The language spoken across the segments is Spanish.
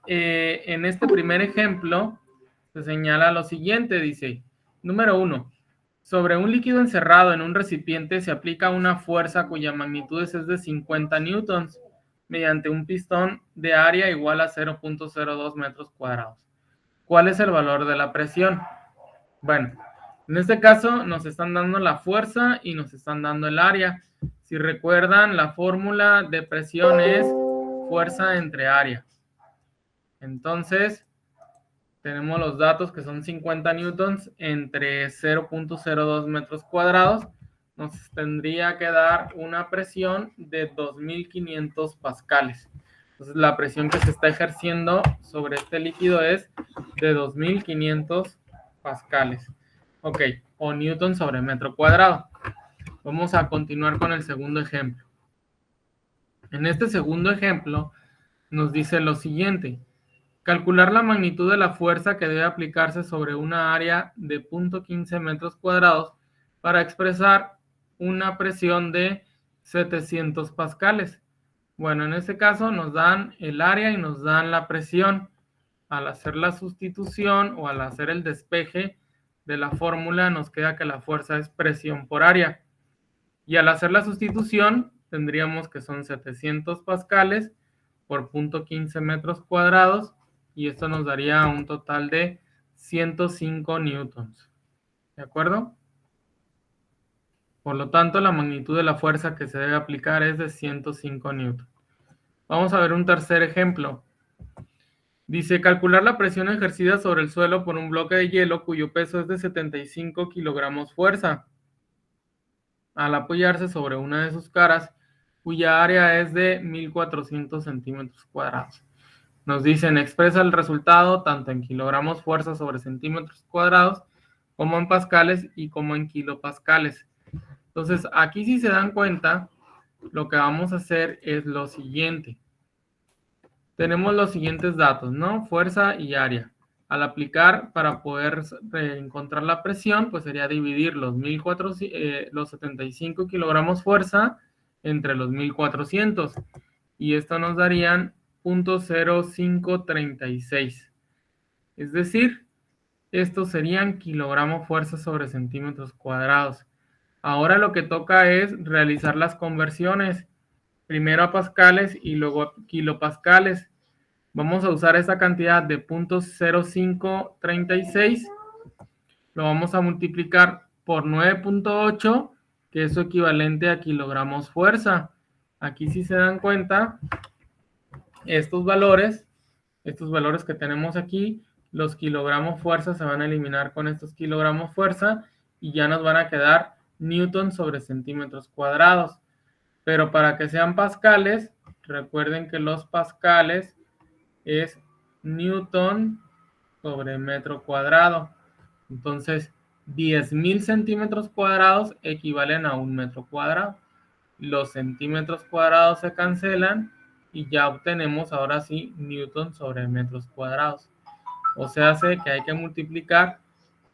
en este primer ejemplo se señala lo siguiente, dice, número 1, sobre un líquido encerrado en un recipiente se aplica una fuerza cuya magnitud es de 50 newtons mediante un pistón de área igual a 0.02 metros cuadrados. ¿Cuál es el valor de la presión? Bueno, en este caso nos están dando la fuerza y nos están dando el área. Si recuerdan, la fórmula de presión es fuerza entre área. Entonces, tenemos los datos que son 50 newtons entre 0.02 metros cuadrados. Nos tendría que dar una presión de 2.500 pascales. Entonces, la presión que se está ejerciendo sobre este líquido es de 2.500 pascales. Ok, o newton sobre metro cuadrado. Vamos a continuar con el segundo ejemplo. En este segundo ejemplo, nos dice lo siguiente. Calcular la magnitud de la fuerza que debe aplicarse sobre una área de 0.15 metros cuadrados para expresar una presión de 700 pascales. Bueno, en este caso nos dan el área y nos dan la presión. Al hacer la sustitución o al hacer el despeje de la fórmula nos queda que la fuerza es presión por área. Y al hacer la sustitución tendríamos que son 700 pascales por 0.15 metros cuadrados y esto nos daría un total de 105 newtons. ¿De acuerdo? Por lo tanto, la magnitud de la fuerza que se debe aplicar es de 105 newtons. Vamos a ver un tercer ejemplo. Dice, calcular la presión ejercida sobre el suelo por un bloque de hielo cuyo peso es de 75 kilogramos fuerza. Al apoyarse sobre una de sus caras, cuya área es de 1.400 centímetros cuadrados. Nos dicen, expresa el resultado tanto en kilogramos fuerza sobre centímetros cuadrados, como en pascales y como en kilopascales. Entonces, aquí si se dan cuenta, lo que vamos a hacer es lo siguiente. Tenemos los siguientes datos, ¿no? Fuerza y área. Al aplicar, para poder encontrar la presión, pues sería dividir los 75 kilogramos fuerza entre los 1.400. Y esto nos darían 0.0536. Es decir, estos serían kilogramos fuerza sobre centímetros cuadrados. Ahora lo que toca es realizar las conversiones, primero a pascales y luego a kilopascales. Vamos a usar esta cantidad de 0.0536, lo vamos a multiplicar por 9.8, que es equivalente a kilogramos fuerza. Aquí si se dan cuenta, estos valores que tenemos aquí, los kilogramos fuerza se van a eliminar con estos kilogramos fuerza y ya nos van a quedar newton sobre centímetros cuadrados. Pero para que sean pascales, recuerden que los pascales es newton sobre metro cuadrado. Entonces, 10.000 centímetros cuadrados equivalen a un metro cuadrado. Los centímetros cuadrados se cancelan y ya obtenemos ahora sí newton sobre metros cuadrados. O sea, hace que hay que multiplicar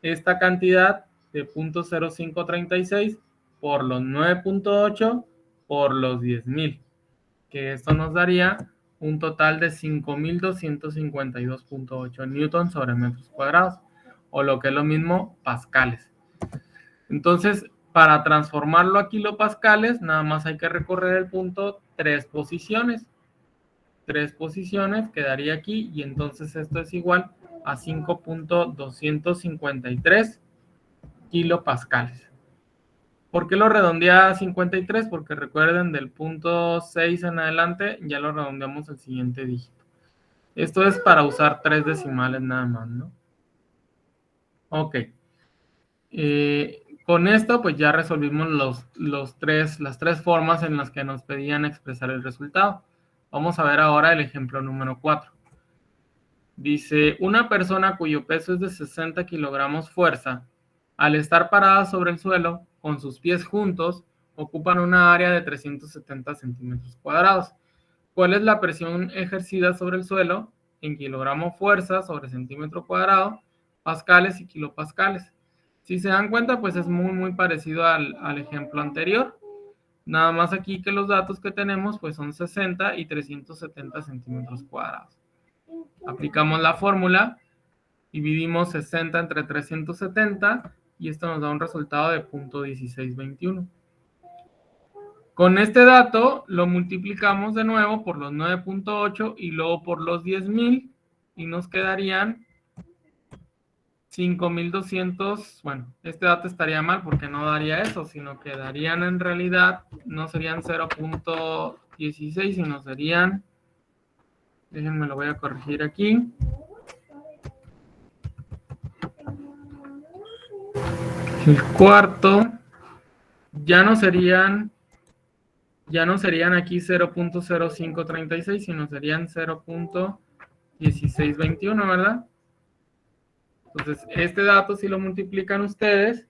esta cantidad de 0.0536 por los 9.8 por los 10.000, que esto nos daría un total de 5.252.8 newtons sobre metros cuadrados, o lo que es lo mismo, pascales. Entonces, para transformarlo a kilopascales, nada más hay que recorrer el punto 3 posiciones. 3 posiciones quedaría aquí y entonces esto es igual a 5.253 kilopascales. ¿Por qué lo redondeé a 53? Porque recuerden, del punto 6 en adelante ya lo redondeamos al siguiente dígito. Esto es para usar 3 decimales nada más, ¿no? Ok. Con esto pues ya resolvimos las tres formas en las que nos pedían expresar el resultado. Vamos a ver ahora el ejemplo número 4. Dice, una persona cuyo peso es de 60 kilogramos fuerza, al estar parada sobre el suelo, con sus pies juntos, ocupan una área de 370 centímetros cuadrados. ¿Cuál es la presión ejercida sobre el suelo en kilogramos fuerza sobre centímetro cuadrado, pascales y kilopascales? Si se dan cuenta, pues es muy parecido al ejemplo anterior. Nada más aquí que los datos que tenemos pues son 60 y 370 centímetros cuadrados. Aplicamos la fórmula, dividimos 60 entre 370 y esto nos da un resultado de 0.1621. Con este dato lo multiplicamos de nuevo por los 9.8 y luego por los 10,000 y nos quedarían 5,200. Bueno, este dato estaría mal porque no daría eso, sino que darían en realidad, no serían 0.16, sino serían, déjenme lo voy a corregir aquí. El cuarto, ya no serían aquí 0.0536, sino serían 0.1621, ¿verdad? Entonces, este dato, si lo multiplican ustedes,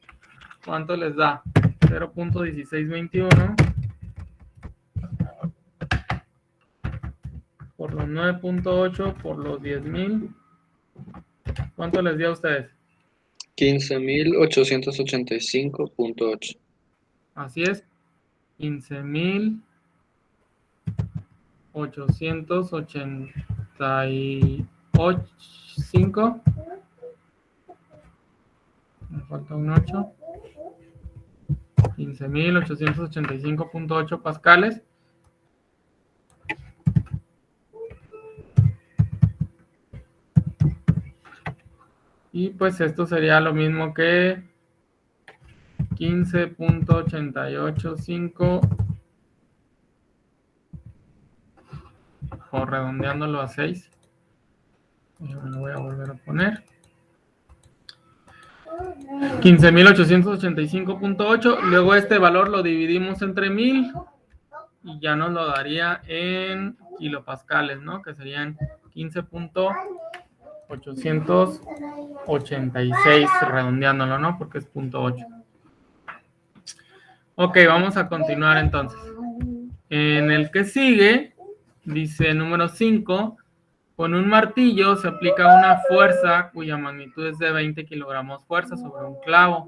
¿cuánto les da? 0.1621 por los 9.8 por los 10,000. ¿Cuánto les dio a ustedes? 15.885.8. Así es, 15.885. Me falta un 8. 15.885.8 pascales. Y pues esto sería lo mismo que 15.885 o redondeándolo a 6. Me lo voy a volver a poner. 15.885.8. Luego este valor lo dividimos entre 1000 y ya nos lo daría en kilopascales, ¿no? Que serían 15.886 redondeándolo, ¿no? Porque es 0.8. Ok, vamos a continuar entonces. En el que sigue, dice número 5, con un martillo se aplica una fuerza cuya magnitud es de 20 kilogramos fuerza sobre un clavo,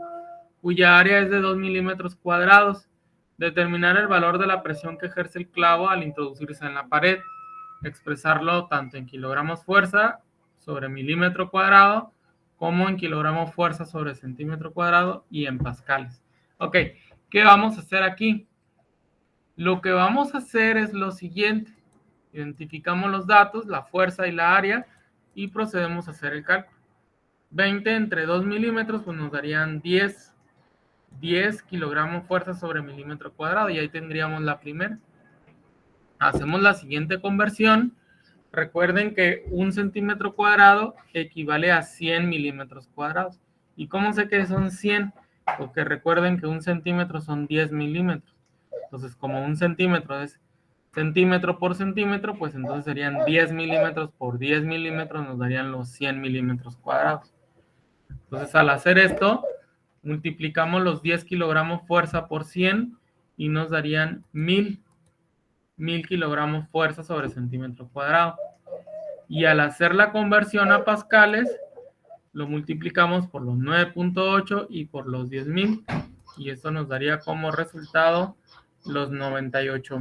cuya área es de 2 milímetros cuadrados. Determinar el valor de la presión que ejerce el clavo al introducirse en la pared. Expresarlo tanto en kilogramos fuerza sobre milímetro cuadrado como en kilogramos fuerza sobre centímetro cuadrado y en pascales. Ok, ¿qué vamos a hacer aquí? Lo que vamos a hacer es lo siguiente. Identificamos los datos, la fuerza y la área y procedemos a hacer el cálculo. 20 entre 2 milímetros pues nos darían 10 kilogramos fuerza sobre milímetro cuadrado y ahí tendríamos la primera. Hacemos la siguiente conversión. Recuerden que un centímetro cuadrado equivale a 100 milímetros cuadrados. ¿Y cómo sé que son 100? Porque recuerden que un centímetro son 10 milímetros. Entonces, como un centímetro es centímetro por centímetro, pues entonces serían 10 milímetros por 10 milímetros, nos darían los 100 milímetros cuadrados. Entonces, al hacer esto, multiplicamos los 10 kilogramos fuerza por 100 y nos darían 1000 kilogramos fuerza sobre centímetro cuadrado. Y al hacer la conversión a pascales, lo multiplicamos por los 9.8 y por los 10,000. Y esto nos daría como resultado los 98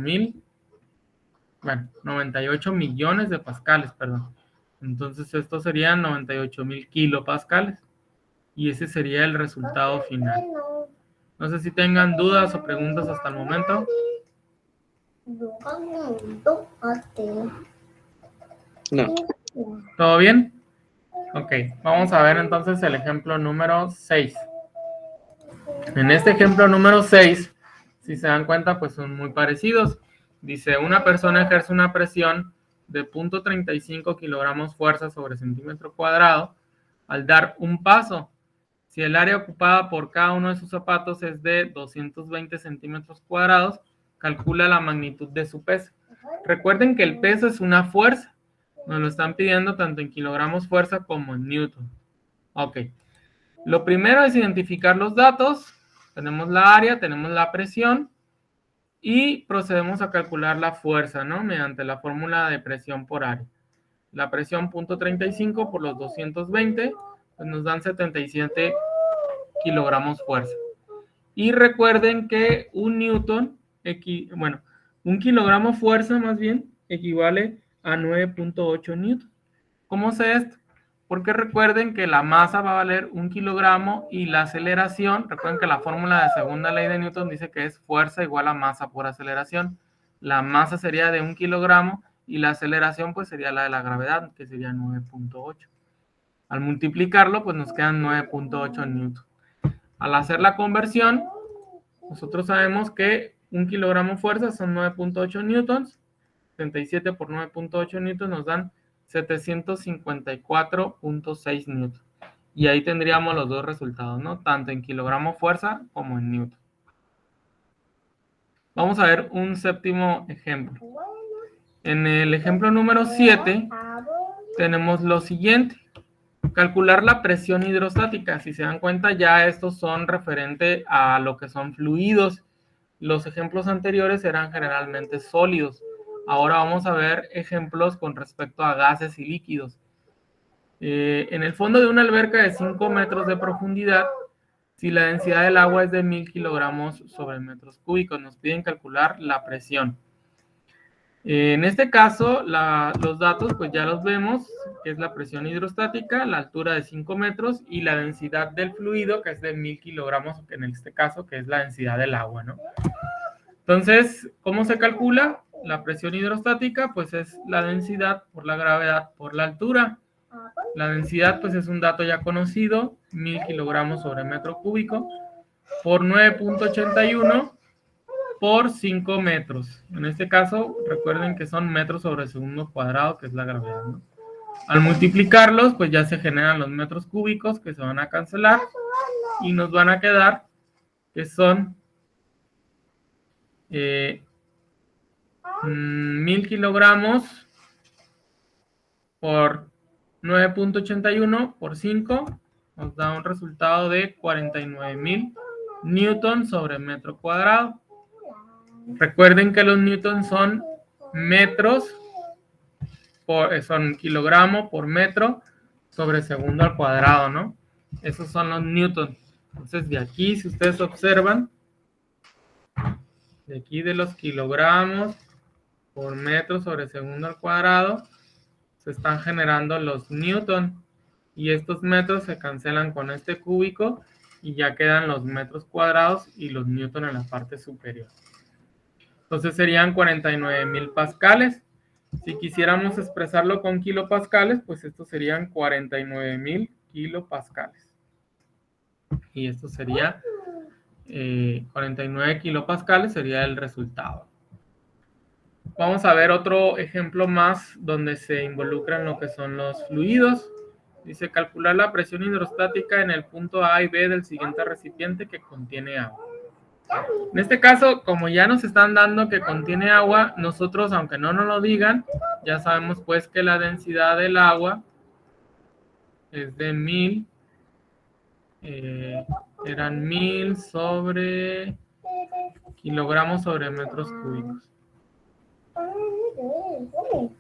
millones de pascales, perdón. Entonces, estos serían 98,000 kilopascales. Y ese sería el resultado final. No sé si tengan dudas o preguntas hasta el momento. No. ¿Todo bien? Ok, vamos a ver entonces el ejemplo número 6. En este ejemplo número 6, si se dan cuenta, pues son muy parecidos. Dice, una persona ejerce una presión de 0.35 kilogramos fuerza sobre centímetro cuadrado al dar un paso. Si el área ocupada por cada uno de sus zapatos es de 220 centímetros cuadrados, calcula la magnitud de su peso. Recuerden que el peso es una fuerza. Nos lo están pidiendo tanto en kilogramos fuerza como en newton. Ok. Lo primero es identificar los datos. Tenemos la área, tenemos la presión y procedemos a calcular la fuerza, ¿no? Mediante la fórmula de presión por área. La presión 0.35 por los 220, pues nos dan 77 kilogramos fuerza. Y recuerden que un newton, un kilogramo fuerza más bien, equivale a 9.8 newton. ¿Cómo sé esto? Porque recuerden que la masa va a valer 1 kilogramo y la aceleración, recuerden que la fórmula de segunda ley de Newton dice que es fuerza igual a masa por aceleración. La masa sería de 1 kilogramo y la aceleración pues sería la de la gravedad, que sería 9.8. Al multiplicarlo pues nos quedan 9.8 newton. Al hacer la conversión, nosotros sabemos que 1 kilogramo fuerza son 9.8 newtons. 77 por 9.8 newtons nos dan 754.6 newtons. Y ahí tendríamos los dos resultados, ¿no? Tanto en kilogramo fuerza como en newton. Vamos a ver un séptimo ejemplo. En el ejemplo número 7 tenemos lo siguiente. Calcular la presión hidrostática. Si se dan cuenta, ya estos son referente a lo que son fluidos. Los ejemplos anteriores eran generalmente sólidos. Ahora vamos a ver ejemplos con respecto a gases y líquidos. En el fondo de una alberca de 5 metros de profundidad, si la densidad del agua es de 1000 kilogramos sobre metros cúbicos, nos piden calcular la presión. En este caso, los datos pues ya los vemos, que es la presión hidrostática, la altura de 5 metros y la densidad del fluido, que es de 1000 kilogramos, en este caso, que es la densidad del agua, ¿no? Entonces, ¿cómo se calcula? La presión hidrostática, pues es la densidad por la gravedad por la altura. La densidad, pues es un dato ya conocido, 1000 kilogramos sobre metro cúbico, por 9.81 por 5 metros. En este caso, recuerden que son metros sobre segundo cuadrado, que es la gravedad, ¿no? Al multiplicarlos, pues ya se generan los metros cúbicos que se van a cancelar y nos van a quedar que son 1000 kilogramos por 9.81 por 5 nos da un resultado de 49.000 newtons sobre metro cuadrado. Recuerden que los newtons son metros, son kilogramo por metro sobre segundo al cuadrado, ¿no? Esos son los newtons. Entonces, de aquí, si ustedes observan, de aquí de los kilogramos por metro sobre segundo al cuadrado, se están generando los newtons. Y estos metros se cancelan con este cúbico y ya quedan los metros cuadrados y los newtons en la parte superior. Entonces serían 49.000 pascales. Si quisiéramos expresarlo con kilopascales, pues estos serían 49.000 kilopascales. Y esto sería 49 kilopascales sería el resultado. Vamos a ver otro ejemplo más donde se involucran lo que son los fluidos. Dice calcular la presión hidrostática en el punto A y B del siguiente recipiente que contiene agua. En este caso, como ya nos están dando que contiene agua, nosotros, aunque no nos lo digan, ya sabemos pues que la densidad del agua es de 1000, eran 1000 sobre kilogramos sobre metros cúbicos.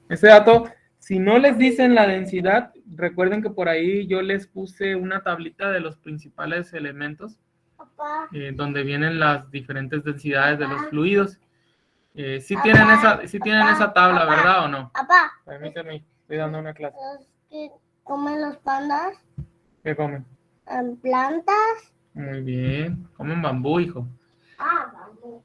Ese dato, si no les dicen la densidad, recuerden que por ahí yo les puse una tablita de los principales elementos, donde vienen las diferentes densidades de los fluidos. Sí tienen esa tabla, ¿verdad o no? Papá. Permíteme, estoy dando una clase. ¿Qué comen los pandas? ¿Qué comen? Plantas. Muy bien, comen bambú, hijo. Bambú.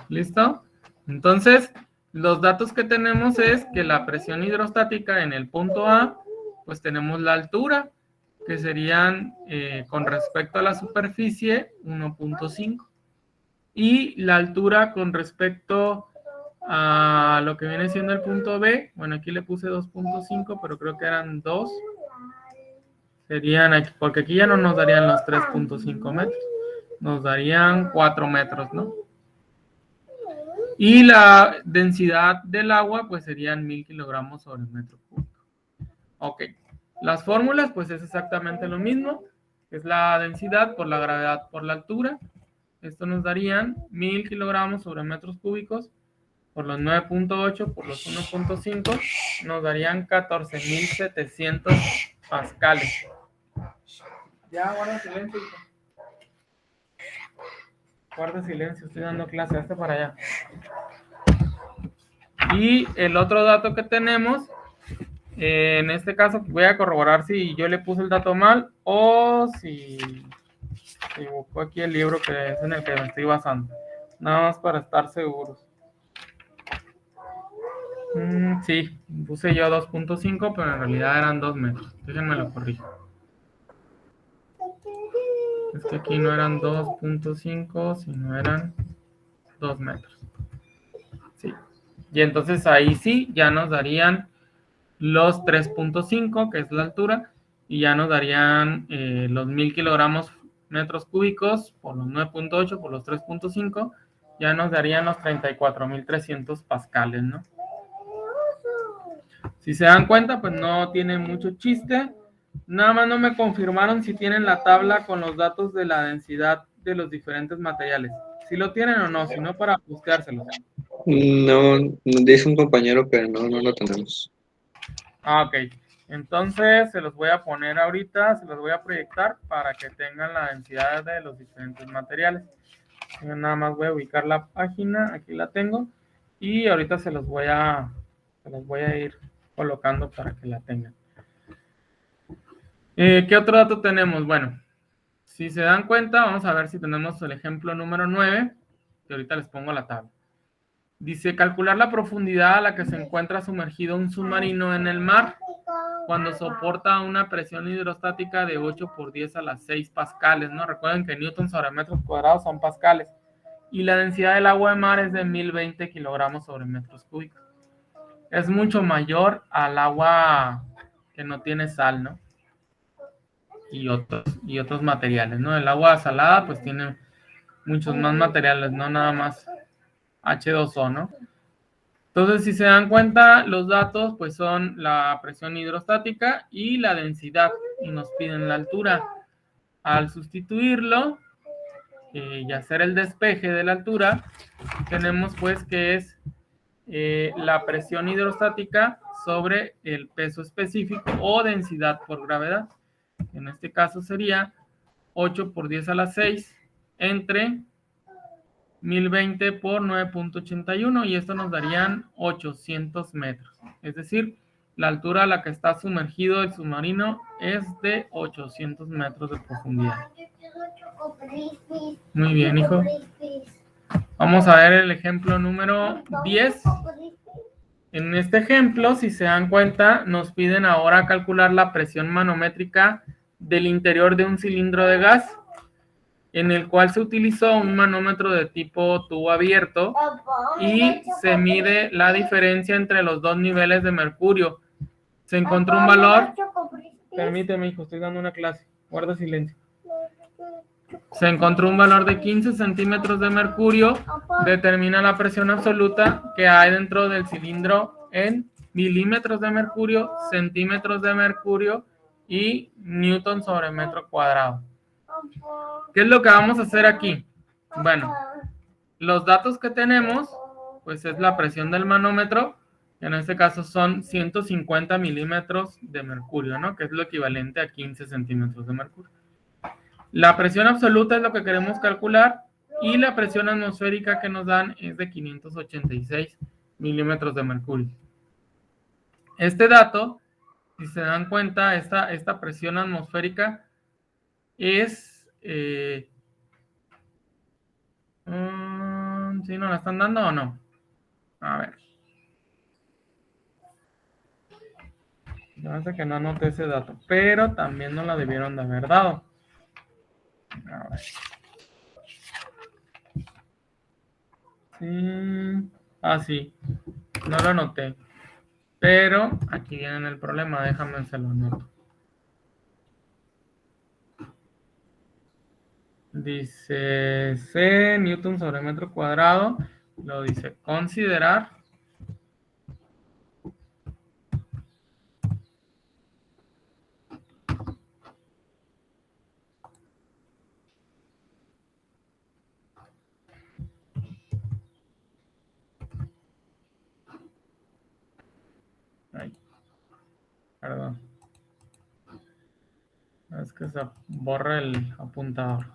¿Listo? Entonces, los datos que tenemos es que la presión hidrostática en el punto A, pues tenemos la altura, que serían con respecto a la superficie 1.5. Y la altura con respecto a lo que viene siendo el punto B, bueno, aquí le puse 2.5, pero creo que eran 2. Serían aquí, porque aquí ya no nos darían los 3.5 metros, nos darían 4 metros, ¿no? Y la densidad del agua, pues serían 1000 kilogramos sobre metro cúbico. Ok, las fórmulas, pues es exactamente lo mismo, es la densidad por la gravedad por la altura. Esto nos darían 1000 kilogramos sobre metros cúbicos por los 9.8 por los 1.5, nos darían 14.700 pascales. Ya, guarda silencio. Guarda silencio, estoy dando clase, hazte para allá. Y el otro dato que tenemos En este caso voy a corroborar si yo le puse el dato mal o si se equivocó aquí el libro que es en el que me estoy basando. Nada más para estar seguros. Sí, puse yo 2.5, pero en realidad eran 2 metros. Déjenme lo corrijo. Es que aquí no eran 2.5, sino eran 2 metros. Sí. Y entonces ahí sí, ya nos darían los 3.5, que es la altura, y ya nos darían los 1000 kilogramos metros cúbicos por los 9.8, por los 3.5, ya nos darían los 34.300 pascales, ¿no? Si se dan cuenta, pues no tiene mucho chiste. Nada más no me confirmaron si tienen la tabla con los datos de la densidad de los diferentes materiales. Si lo tienen o no, si no para buscárselos. No, dice un compañero, pero no lo tenemos. Ok. Entonces se los voy a poner ahorita, se los voy a proyectar para que tengan la densidad de los diferentes materiales. Yo nada más voy a ubicar la página, aquí la tengo, y ahorita se los voy a ir colocando para que la tengan. ¿Qué otro dato tenemos? Bueno, si se dan cuenta, vamos a ver si tenemos el ejemplo número 9, que ahorita les pongo la tabla. Dice, calcular la profundidad a la que se encuentra sumergido un submarino en el mar cuando soporta una presión hidrostática de 8 por 10 a las 6 pascales, ¿no? Recuerden que newton sobre metros cuadrados son pascales. Y la densidad del agua de mar es de 1020 kilogramos sobre metros cúbicos. Es mucho mayor al agua que no tiene sal, ¿no? Y otros materiales, ¿no? El agua salada pues tiene muchos más materiales, no nada más H2O, ¿no? Entonces, si se dan cuenta, los datos pues son la presión hidrostática y la densidad, y nos piden la altura. Al sustituirlo y hacer el despeje de la altura, tenemos pues que es la presión hidrostática sobre el peso específico o densidad por gravedad. En este caso sería 8 por 10 a la 6 entre 1020 por 9.81, y esto nos darían 800 metros. Es decir, la altura a la que está sumergido el submarino es de 800 metros de profundidad. Muy bien, hijo. Vamos a ver el ejemplo número 10. En este ejemplo, si se dan cuenta, nos piden ahora calcular la presión manométrica del interior de un cilindro de gas, en el cual se utilizó un manómetro de tipo tubo abierto y se mide la diferencia entre los dos niveles de mercurio. Se encontró un valor... Permíteme, hijo, estoy dando una clase. Guarda silencio. Se encontró un valor de 15 centímetros de mercurio. Determina la presión absoluta que hay dentro del cilindro en milímetros de mercurio, centímetros de mercurio y newton sobre metro cuadrado. ¿Qué es lo que vamos a hacer aquí? Bueno, los datos que tenemos, pues es la presión del manómetro, que en este caso son 150 milímetros de mercurio, ¿no? Que es lo equivalente a 15 centímetros de mercurio. La presión absoluta es lo que queremos calcular, y la presión atmosférica que nos dan es de 586 milímetros de mercurio. Este dato, si se dan cuenta, esta presión atmosférica es... ¿sí nos la están dando o no? A ver. Yo no sé que no anoté ese dato, pero también nos la debieron de haber dado. A ver. Sí. Ah, sí. No lo anoté. Pero aquí viene el problema. Déjame se lo anoto. Dice C, newton sobre metro cuadrado. Lo dice considerar. Ay, perdón. Es que se borra el apuntador.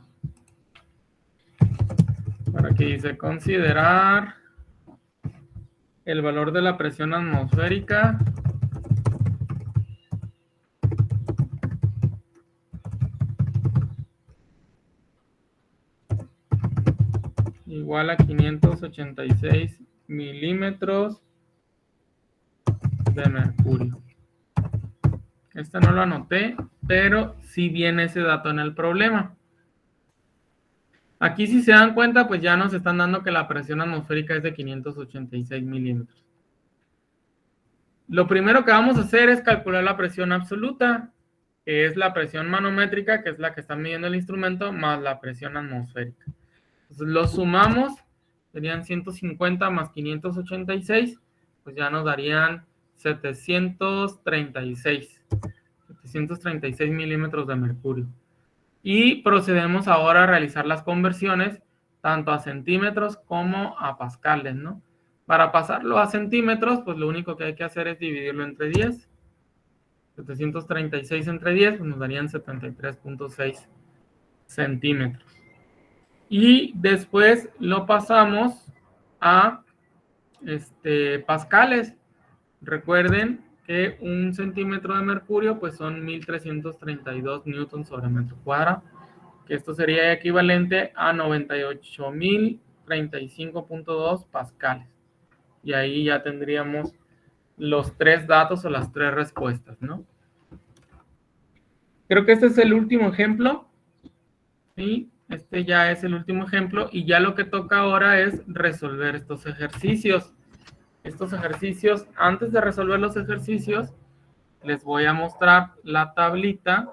Por aquí dice considerar el valor de la presión atmosférica igual a 586 milímetros de mercurio. Esta no lo anoté, pero sí viene ese dato en el problema. Aquí, si se dan cuenta, pues ya nos están dando que la presión atmosférica es de 586 milímetros. Lo primero que vamos a hacer es calcular la presión absoluta, que es la presión manométrica, que es la que está midiendo el instrumento, más la presión atmosférica. Entonces lo sumamos, serían 150 más 586, pues ya nos darían 736 milímetros de mercurio. Y procedemos ahora a realizar las conversiones tanto a centímetros como a pascales, ¿no? Para pasarlo a centímetros, pues lo único que hay que hacer es dividirlo entre 10. 736 entre 10, pues nos darían 73.6 centímetros. Y después lo pasamos a pascales. Recuerden que 1 centímetro de mercurio pues son 1332 newtons sobre metro cuadrado, que esto sería equivalente a 98.035.2 pascales. Y ahí ya tendríamos los 3 datos o las 3 respuestas, ¿no? Creo que este es el último ejemplo. ¿Sí? Este ya es el último ejemplo y ya lo que toca ahora es resolver estos ejercicios. Antes de resolver los ejercicios, les voy a mostrar la tablita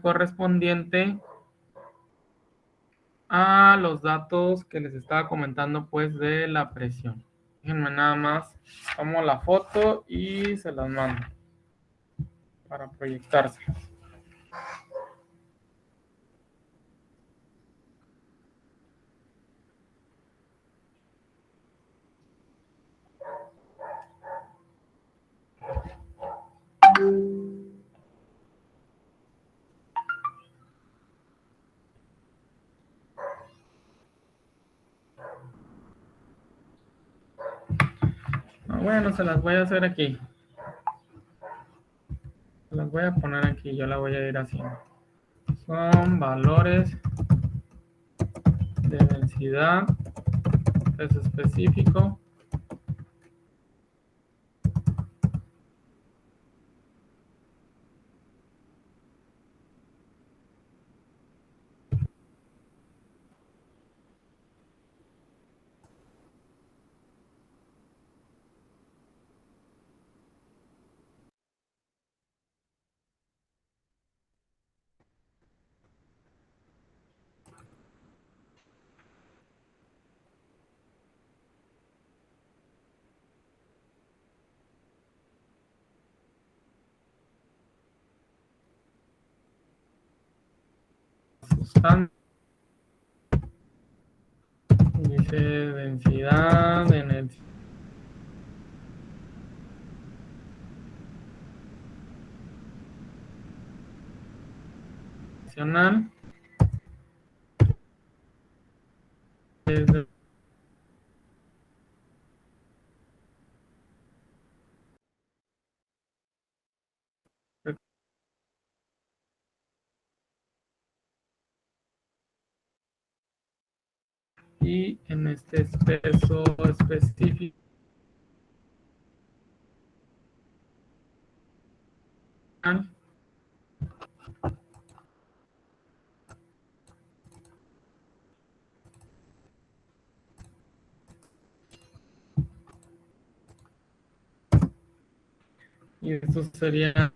correspondiente a los datos que les estaba comentando, pues, de la presión. Déjenme nada más, tomo la foto y se las mando para proyectárselas. Bueno, se las voy a hacer aquí. Se las voy a poner aquí, yo la voy a ir haciendo. Son valores de densidad, peso específico. Dice densidad en el nacional. Y en este peso específico y esto sería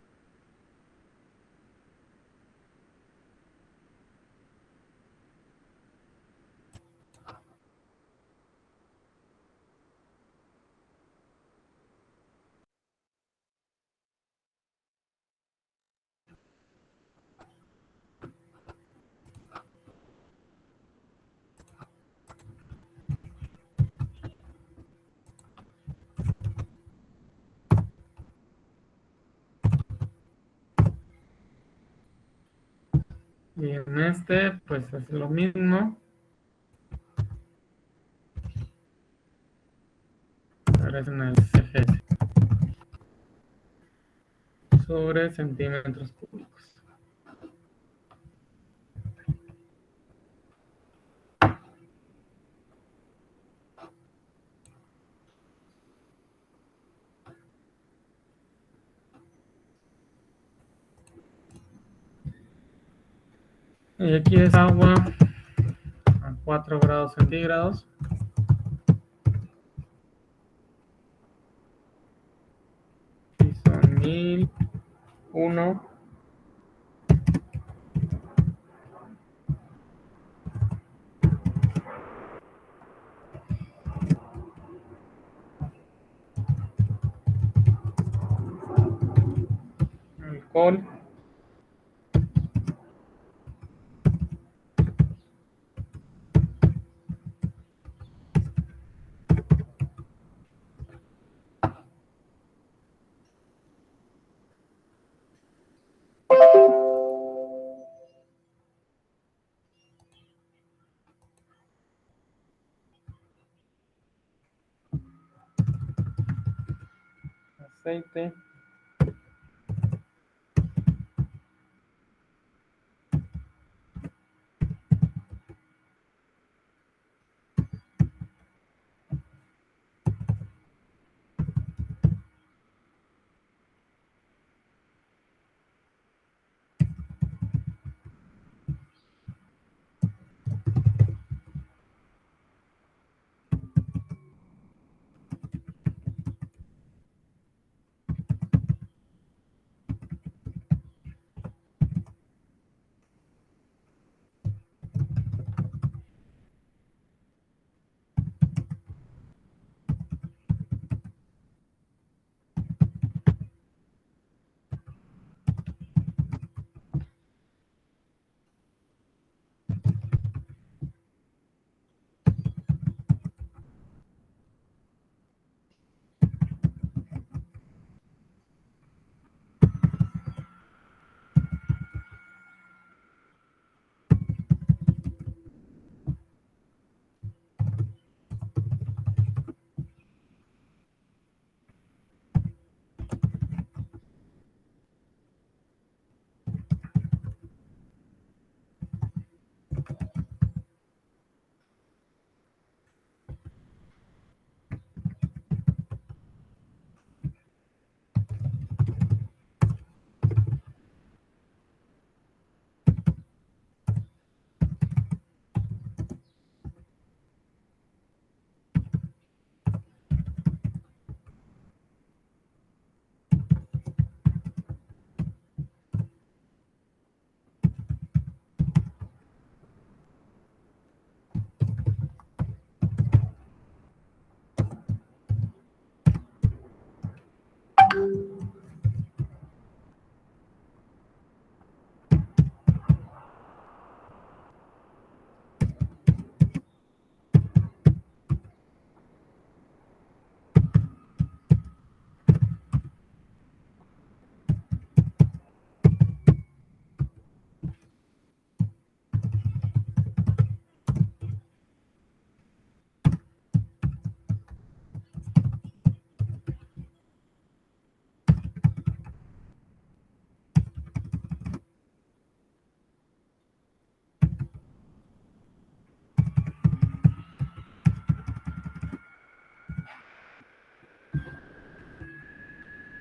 y en este pues es lo mismo, ahora es en el CGS sobre centímetros cúbicos. Y aquí es agua a 4 grados centígrados. Y son 1001. Alcohol. Aceite.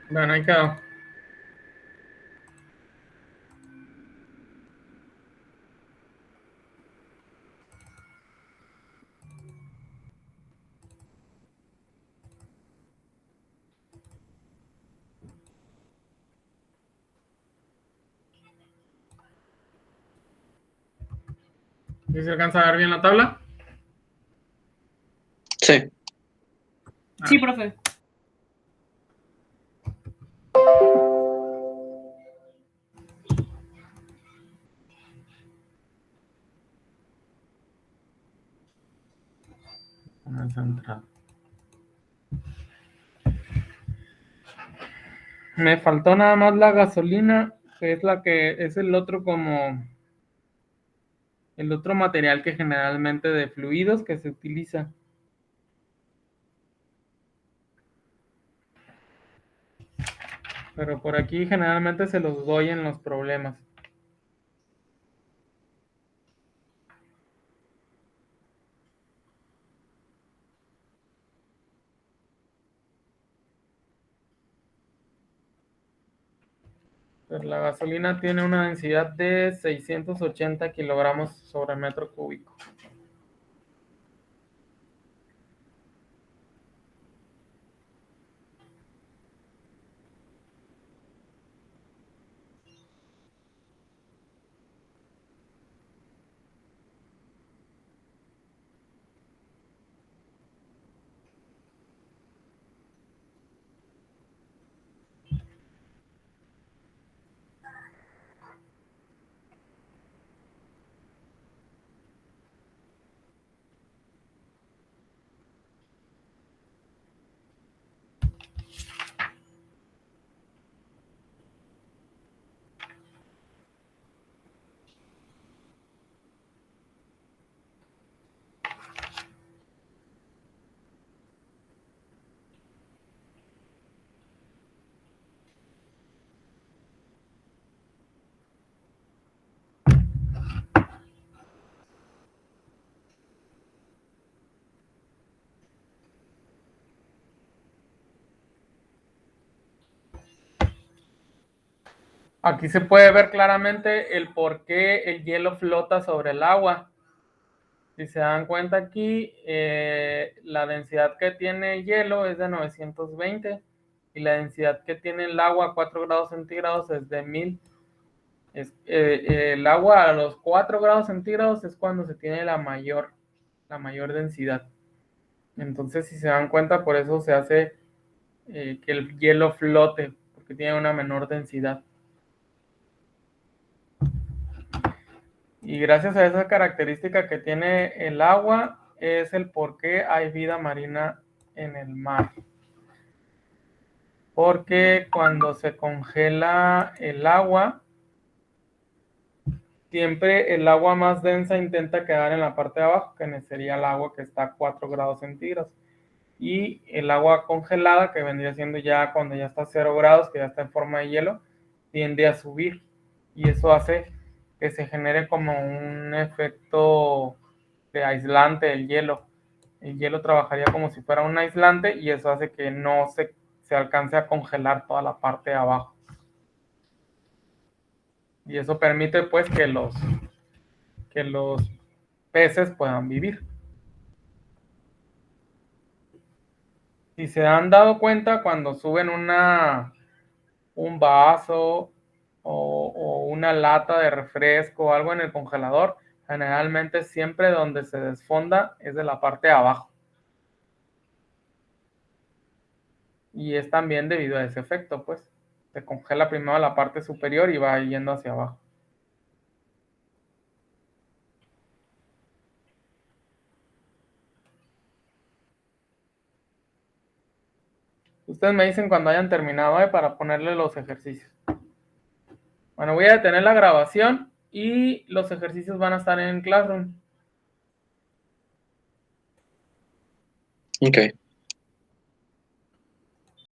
Bueno, ahí quedó. ¿Sí se alcanza a ver bien la tabla? Sí. Sí, profe. Concentrado. Me faltó nada más la gasolina, que es la que es el otro el otro material que generalmente de fluidos que se utiliza. Pero por aquí generalmente se los doy en los problemas. Pues la gasolina tiene una densidad de 680 kilogramos sobre metro cúbico. Aquí se puede ver claramente el por qué el hielo flota sobre el agua. Si se dan cuenta aquí, la densidad que tiene el hielo es de 920 y la densidad que tiene el agua a 4 grados centígrados es de 1000. El agua a los 4 grados centígrados es cuando se tiene la mayor densidad. Entonces, si se dan cuenta, por eso se hace que el hielo flote, porque tiene una menor densidad. Y gracias a esa característica que tiene el agua, es el por qué hay vida marina en el mar. Porque cuando se congela el agua, siempre el agua más densa intenta quedar en la parte de abajo, que sería el agua que está a 4 grados centígrados. Y el agua congelada, que vendría siendo ya cuando ya está a 0 grados, que ya está en forma de hielo, tiende a subir. Y eso hace que se genere como un efecto de aislante del hielo. El hielo trabajaría como si fuera un aislante y eso hace que no se alcance a congelar toda la parte de abajo. Y eso permite pues que los peces puedan vivir. Si se han dado cuenta, cuando suben un vaso o una lata de refresco o algo en el congelador, generalmente siempre donde se desfonda es de la parte de abajo. Y es también debido a ese efecto, pues. Se congela primero la parte superior y va yendo hacia abajo. Ustedes me dicen cuando hayan terminado, para ponerle los ejercicios. Bueno, voy a detener la grabación y los ejercicios van a estar en Classroom. Ok.